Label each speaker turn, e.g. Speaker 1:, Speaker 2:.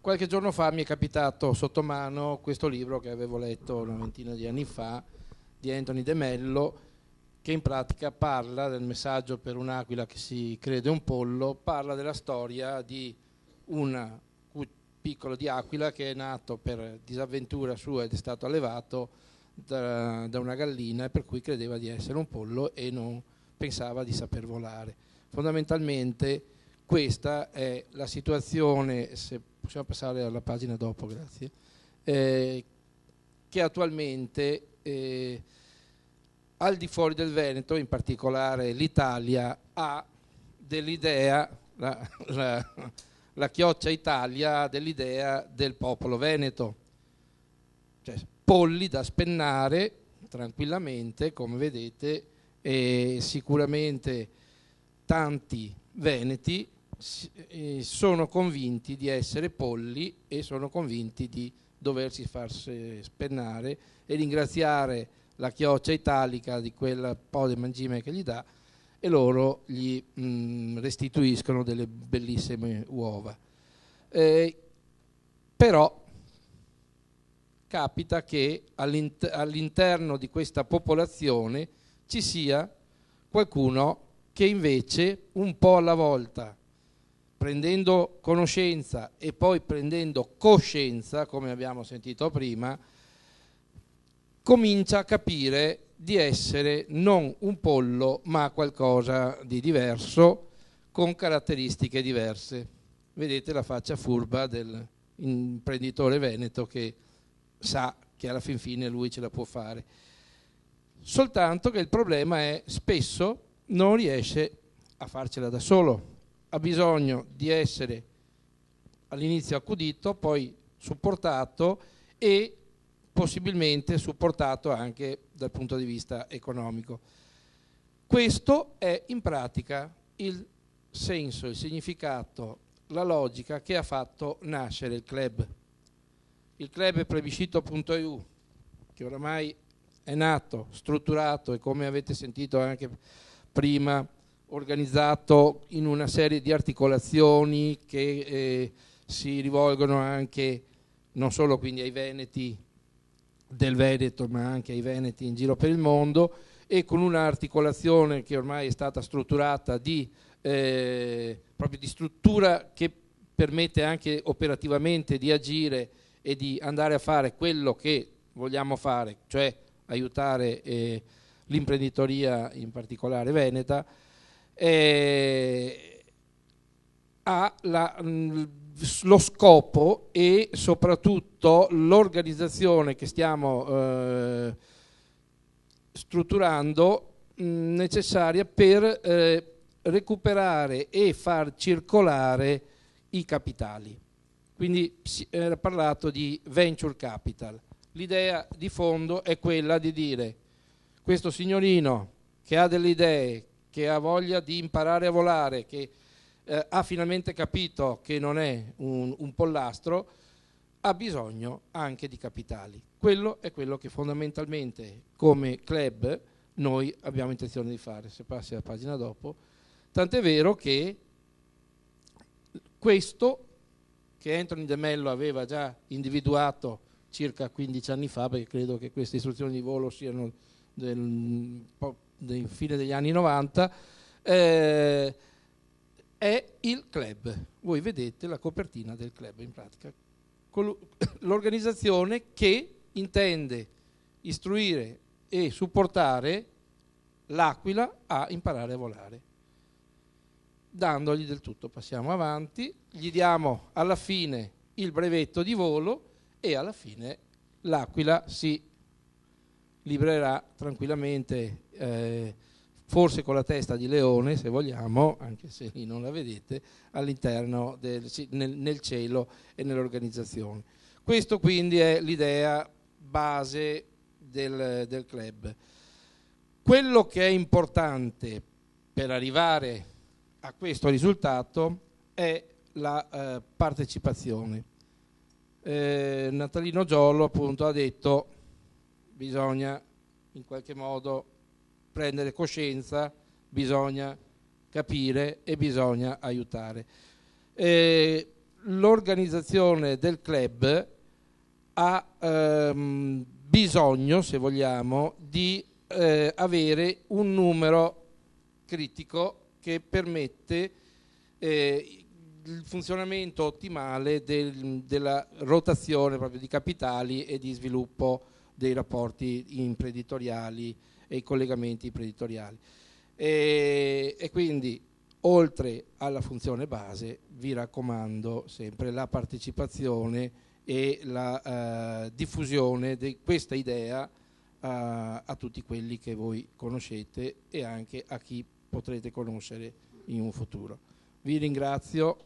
Speaker 1: Qualche giorno fa mi è capitato sotto mano questo libro che avevo letto una ventina di anni fa di Anthony De Mello, che in pratica parla del messaggio per un'aquila che si crede un pollo, parla della storia di un piccolo di aquila che è nato per disavventura sua ed è stato allevato da una gallina e per cui credeva di essere un pollo e non pensava di saper volare. Fondamentalmente questa è la situazione, se possiamo passare alla pagina dopo, grazie, che attualmente al di fuori del Veneto, in particolare l'Italia, ha dell'idea, la Chioccia Italia ha dell'idea del popolo veneto, cioè polli da spennare tranquillamente, come vedete, e sicuramente tanti veneti sono convinti di essere polli e sono convinti di doversi farsi spennare e ringraziare la Chioccia Italica di quel po' di mangime che gli dà, e loro gli restituiscono delle bellissime uova. Però capita che all'interno di questa popolazione ci sia qualcuno che invece un po' alla volta, prendendo conoscenza e poi prendendo coscienza, come abbiamo sentito prima, comincia a capire di essere non un pollo ma qualcosa di diverso, con caratteristiche diverse. Vedete la faccia furba dell'imprenditore veneto che sa che alla fin fine lui ce la può fare. Soltanto che il problema è spesso non riesce a farcela da solo, ha bisogno di essere all'inizio accudito, poi supportato e possibilmente supportato anche dal punto di vista economico. Questo è in pratica il senso, il significato, la logica che ha fatto nascere il club. Il club è plebiscito.eu, che oramai è nato, strutturato e, come avete sentito anche prima, organizzato in una serie di articolazioni che si rivolgono anche non solo quindi ai veneti del Veneto ma anche ai veneti in giro per il mondo, e con un'articolazione che ormai è stata strutturata proprio di struttura che permette anche operativamente di agire e di andare a fare quello che vogliamo fare, cioè aiutare l'imprenditoria in particolare veneta, ha lo scopo e soprattutto l'organizzazione che stiamo strutturando necessaria per recuperare e far circolare i capitali. Quindi era parlato di venture capital. L'idea di fondo è quella di dire: questo signorino che ha delle idee, che ha voglia di imparare a volare, che ha finalmente capito che non è un pollastro, ha bisogno anche di capitali. Quello è quello che fondamentalmente come club noi abbiamo intenzione di fare. Se passi alla pagina dopo, tant'è vero che questo che Anthony De Mello aveva già individuato circa 15 anni fa, perché credo che queste istruzioni di volo siano del fine degli anni 90, è il club. Voi vedete la copertina del club in pratica, l'organizzazione che intende istruire e supportare l'Aquila a imparare a volare, dandogli del tutto. Passiamo avanti, gli diamo alla fine il brevetto di volo e alla fine l'Aquila si librerà tranquillamente, forse con la testa di leone se vogliamo, anche se lì non la vedete, all'interno nel cielo e nell'organizzazione. Questo quindi è l'idea base del club. Quello che è importante per arrivare a questo risultato è la partecipazione. Natalino Giollo appunto ha detto: bisogna in qualche modo prendere coscienza, bisogna capire e bisogna aiutare. l'organizzazione del club ha bisogno, se vogliamo, di avere un numero critico che permette il funzionamento ottimale della rotazione proprio di capitali e di sviluppo dei rapporti imprenditoriali e i collegamenti imprenditoriali. E quindi, oltre alla funzione base, vi raccomando sempre la partecipazione e la diffusione di questa idea a tutti quelli che voi conoscete e anche a chi potrete conoscere in un futuro. Vi ringrazio